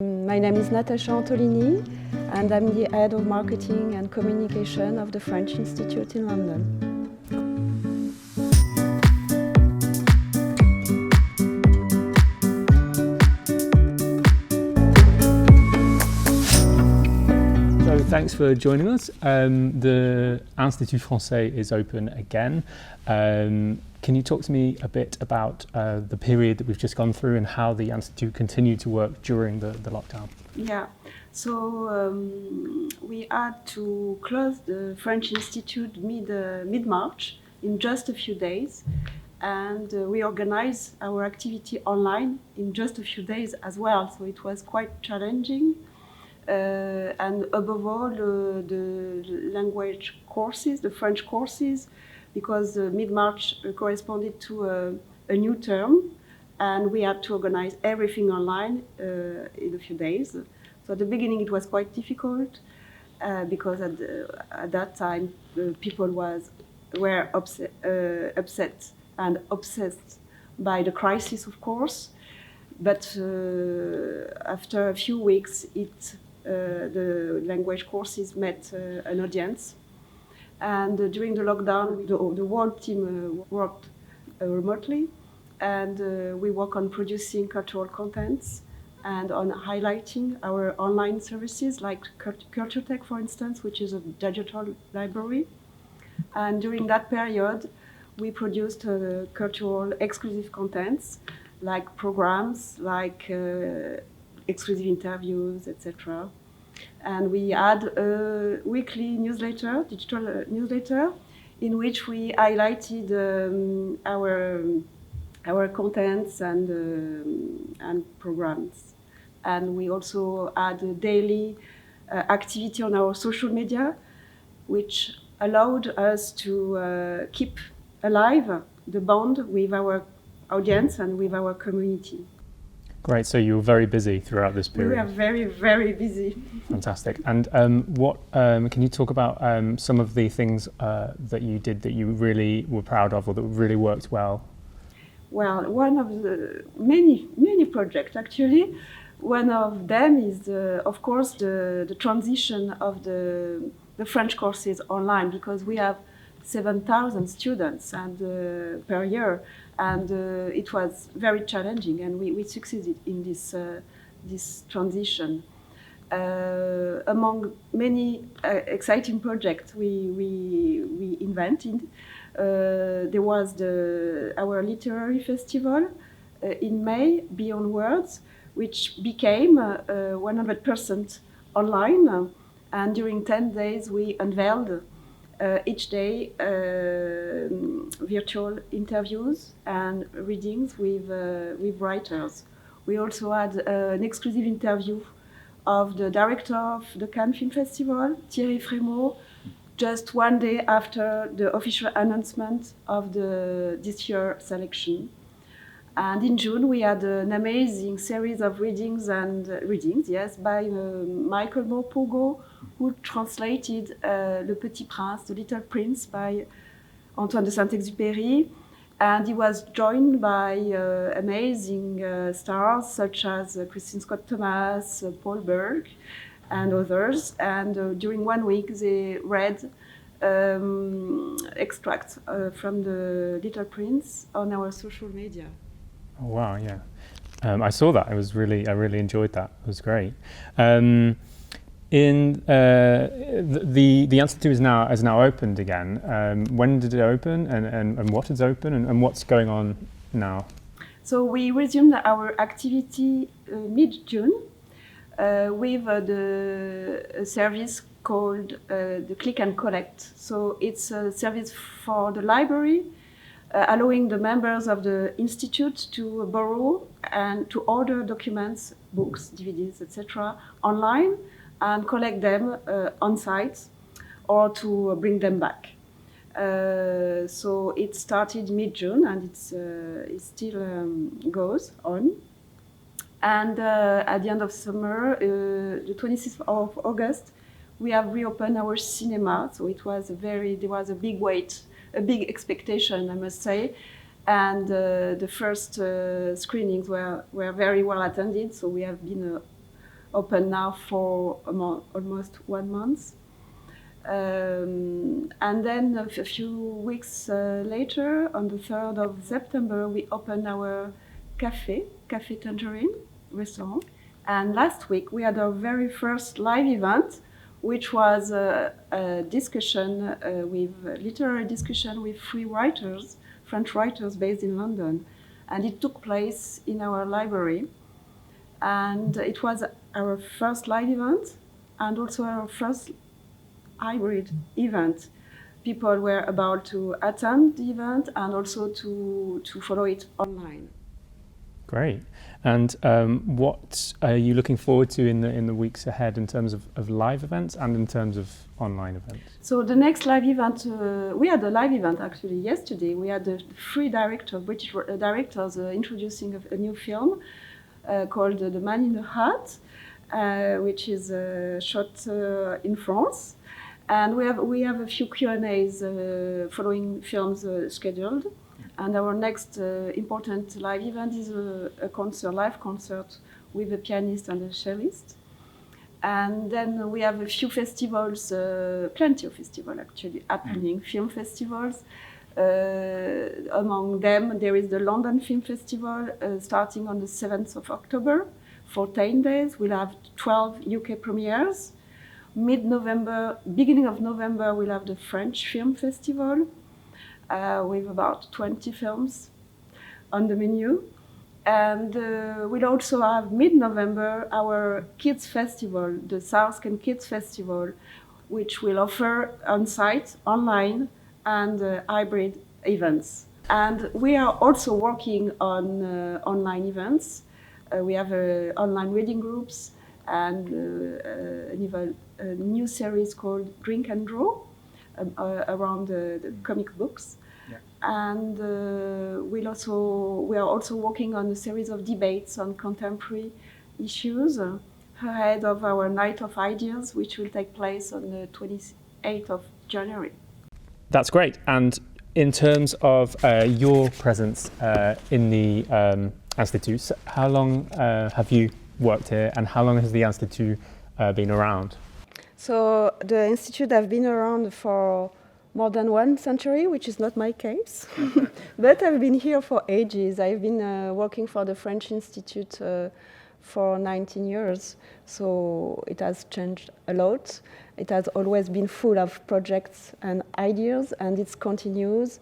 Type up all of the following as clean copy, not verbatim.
My name is Natasha Antolini, and I'm the head of marketing and communication of the French Institute in London. So thanks for joining us. The Institut Français is open again. Can you talk to me a bit about the period that we've just gone through and how the Institute continued to work during the lockdown? Yeah, so we had to close the French Institute mid-March in just a few days, and we organized our activity online in just a few days as well, so it was quite challenging. And above all, the language courses, the French courses, because mid-March corresponded to a new term, and we had to organize everything online in a few days. So at the beginning it was quite difficult because at that time people were upset and obsessed by the crisis, of course. But after a few weeks, the language courses met an audience. And during the lockdown, the whole team worked remotely, and we work on producing cultural contents and on highlighting our online services like Culture-Tech, for instance, which is a digital library. And during that period, we produced cultural exclusive contents like programs, like exclusive interviews, etc. And we had a weekly newsletter, digital newsletter, in which we highlighted our contents and programs. And we also had a daily activity on our social media, which allowed us to keep alive the bond with our audience and with our community. Great, so you were very busy throughout this period. We were very, very busy. Fantastic. And can you talk about some of the things that you did that you really were proud of or that really worked well? Well, one of the many projects actually. One of them is, of course, the transition of the French courses online, because we have 7,000 students per year, and it was very challenging, and we succeeded in this transition. Among many exciting projects we invented, there was our literary festival in May, Beyond Words, which became 100% online, and during 10 days we unveiled each day virtual interviews and readings with writers. We also had an exclusive interview of the director of the Cannes Film Festival, Thierry Frémaux, just one day after the official announcement of this year's selection. And in June, we had an amazing series of readings, by Michael Morpurgo, who translated Le Petit Prince, The Little Prince, by Antoine de Saint-Exupéry. And he was joined by amazing stars such as Christine Scott Thomas, Paul Berg, and others. And during 1 week, they read extracts from The Little Prince on our social media. Oh, wow, yeah. I saw that. I really enjoyed that. It was great. The Institute is now opened again. When did it open, and what is open, and what's going on now? So we resumed our activity mid-June with a service called the Click and Collect. So it's a service for the library, allowing the members of the Institute to borrow and to order documents, books, DVDs, etc. online, and collect them on site or to bring them back. So it started mid-June, and it still goes on. And at the end of summer, the 26th of August, we have reopened our cinema. So there was a big wait, a big expectation, I must say. And the first screenings were very well attended. So we have been open now for almost 1 month. And then a few weeks later, on the 3rd of September, we opened our Café Tangerine restaurant. And last week, we had our very first live event, which was a discussion literary discussion with 3 writers, French writers based in London. And it took place in our library. And it was our first live event and also our first hybrid event. People were about to attend the event and also to follow it online. Great. And what are you looking forward to in the weeks ahead in terms of live events and in terms of online events? So the next live event, we had a live event actually yesterday. We had the 3 British directors introducing a new film called The Man in the Hat, which is shot in France. And we have a few Q&As following films scheduled. And our next important live event is a live concert with a pianist and a cellist. And then we have a few festivals, plenty of festivals actually happening, film festivals. Among them, there is the London Film Festival starting on the 7th of October for 10 days. We'll have 12 UK premieres. Mid-November, beginning of November, we'll have the French Film Festival with about 20 films on the menu. And we'll also have mid-November our Kids Festival, the South Can Kids Festival, which will offer on-site, online, and hybrid events. And we are also working on online events. We have online reading groups and a new series called Drink and Draw around the comic books. Yeah. And we are also working on a series of debates on contemporary issues ahead of our Night of Ideas, which will take place on the 28th of January. That's great. And in terms of your presence in the Institute, how long have you worked here and how long has the Institute been around? So the Institute has been around for more than 1 century, which is not my case. But I've been here for ages. I've been working for the French Institute for 19 years. So it has changed a lot. It has always been full of projects and ideas, and it continues.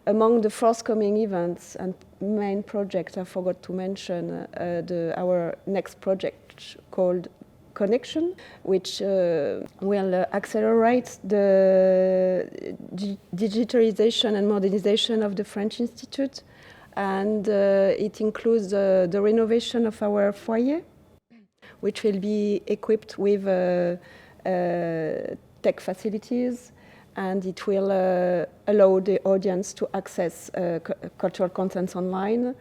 Among the forthcoming events and main projects, I forgot to mention our next project called Connection, which will accelerate the digitalization and modernization of the French Institute. And it includes the renovation of our foyer, which will be equipped with tech facilities, and it will allow the audience to access cultural contents online,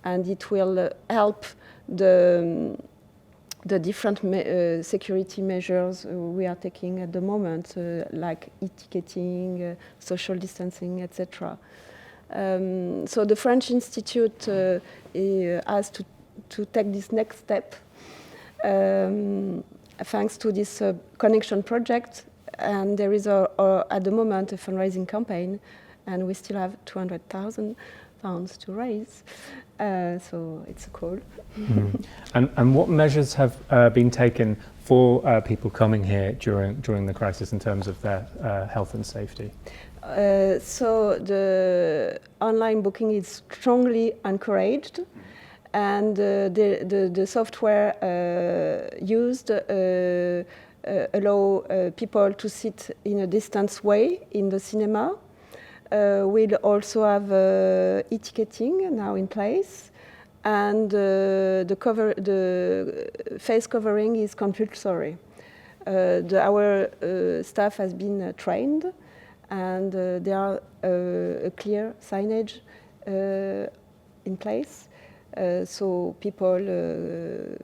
and it will help the different security measures we are taking at the moment, like e-ticketing, social distancing, etc. So the French Institute has to take this next step thanks to this Connection project. And there is at the moment a fundraising campaign, and we still have £200,000 to raise. So it's a call. And what measures have been taken for people coming here during the crisis in terms of their health and safety? So the online booking is strongly encouraged, and the software used allow people to sit in a distance way in the cinema. We'll also have e-ticketing now in place, and the face covering is compulsory. Our staff has been trained, and there are a clear signage in place, so people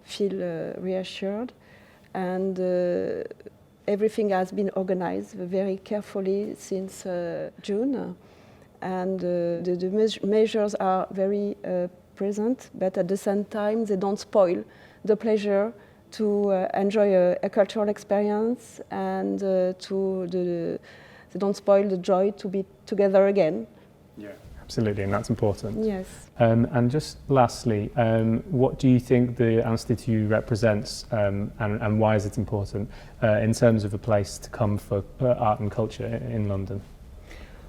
feel reassured. And everything has been organized very carefully since June, and the measures are very present, but at the same time they don't spoil the pleasure to enjoy a cultural experience and they don't spoil the joy to be together again. Yeah, absolutely, and that's important. Yes. And just lastly, what do you think the Institute represents, and why is it important in terms of a place to come for art and culture in London?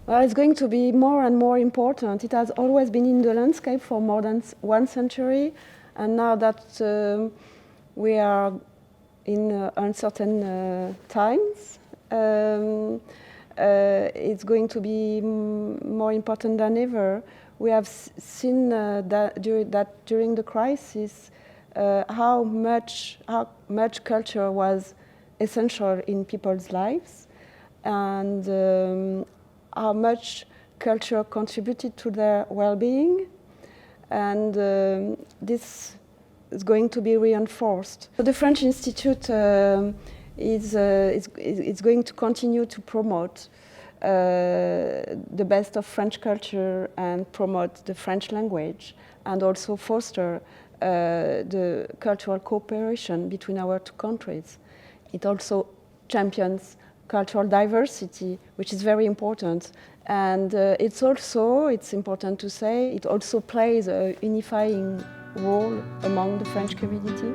Well, it's going to be more and more important. It has always been in the landscape for more than 1 century, and now that we are in uncertain times, it's going to be more important than ever. We have seen that during the crisis, how much culture was essential in people's lives, and how much culture contributed to their well-being, and this is going to be reinforced. So the French Institute is going to continue to promote the best of French culture and promote the French language, and also foster the cultural cooperation between our 2 countries. It also champions cultural diversity, which is very important. And it's important to say, it also plays a unifying role among the French community.